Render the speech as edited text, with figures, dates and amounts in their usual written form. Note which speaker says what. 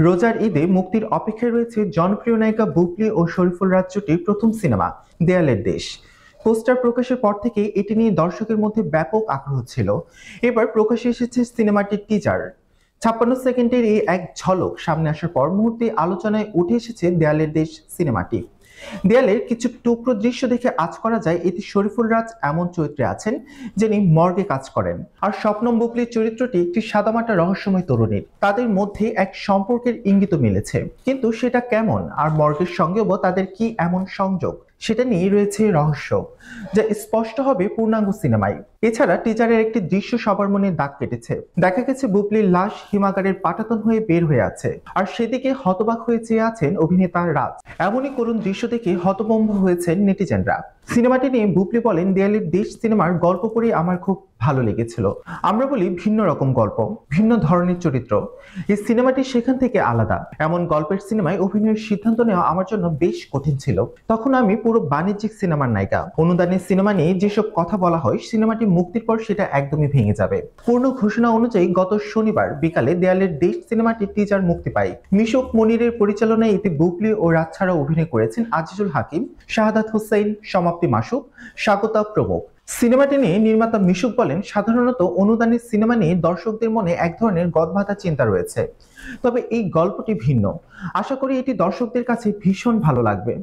Speaker 1: রোজার ঈদে মুক্তির অপেক্ষায় রয়েছে জনপ্রিয় নায়িকা বুবলি ও শরীফুল রাজ জুটির প্রথম সিনেমা দেয়ালের দেশ। পোস্টার প্রকাশের পর থেকে এটি নিয়ে দর্শকের মধ্যে ব্যাপক আগ্রহ ছিল। এবার প্রকাশে এসেছে সিনেমাটির টিজার। 56 সেকেন্ডের এই এক ঝলক সামনে আসার পর মুহূর্তে আলোচনায় উঠে এসেছে দেয়ালের দেশ সিনেমাটি। দেয়ালের কিছু টুকরো দৃশ্য দেখে আঁচ করা যায় এতে শরীফুল রাজ এমন চরিত্রে আছেন যিনি মর্গে কাজ করেন, আর স্বপ্নম বুবলির চরিত্রটি একটি সাদামাটা রহস্যময় তরুণীর। তাদের মধ্যে এক সম্পর্কের ইঙ্গিত মিলেছে, কিন্তু সেটা কেমন আর মর্গের সঙ্গেও বা তাদের কি এমন সংযোগ সেটা নিয়ে রয়েছে রহস্য, যা স্পষ্ট হবে পূর্ণাঙ্গ সিনেমায়। এছাড়া টিজারের একটি দৃশ্য সবার মনে দাগ কেটেছে। দেখা গেছে বুবলির লাশ হিমাগারের পাটাতন হয়ে বের হয়ে আছে, আর সেদিকে হতবাক হয়ে চেয়ে আছেন অভিনেতা রাজ। এমনই করুণ দৃশ্য দেখে হতভম্ব হয়েছেন নেটিজেনরা। সিনেমাটি নিয়ে বুবলি বলেন, দেয়ালের দেশ সিনেমার গল্প পড়ে আমার খুব ভালো লেগেছিল। আমরা বলি ভিন্ন রকম গল্প, ভিন্ন ধরনের চরিত্র। এই সিনেমাটি সেখান থেকে আলাদা। এমন গল্পের সিনেমায় অভিনয়ের সিদ্ধান্ত নেওয়া আমার জন্য বেশ কঠিন ছিল। তখন আমি পুরো বাণিজ্যিক সিনেমার নায়িকা। অনুদানের সিনেমা নিয়ে যেসব কথা বলা হয়, সিনেমাটি মুক্তির পর সেটা একদমই ভেঙে যাবে। পূর্ণ ঘোষণা অনুযায়ী গত শনিবার বিকালে দেয়ালের দেশ সিনেমাটির টিজার মুক্তি পায়। মিশুক মনিরের পরিচালনায় এতে বুবলি ও রাজ ছাড়াও অভিনয় করেছেন আজিজুল হাকিম, শাহাদাত হোসেন, সমাপ্তি মাসুক, স্বাগতা প্রমুখ। সিনেমাটি নিয়ে নির্মাতা মিশুক বলেন, সাধারণত অনুদানের সিনেমা নিয়ে দর্শকদের মনে এক ধরনের গদবাঁধা চিন্তা রয়েছে, তবে এই গল্পটি ভিন্ন। আশা করি এটি দর্শকদের কাছে ভীষণ ভালো লাগবে।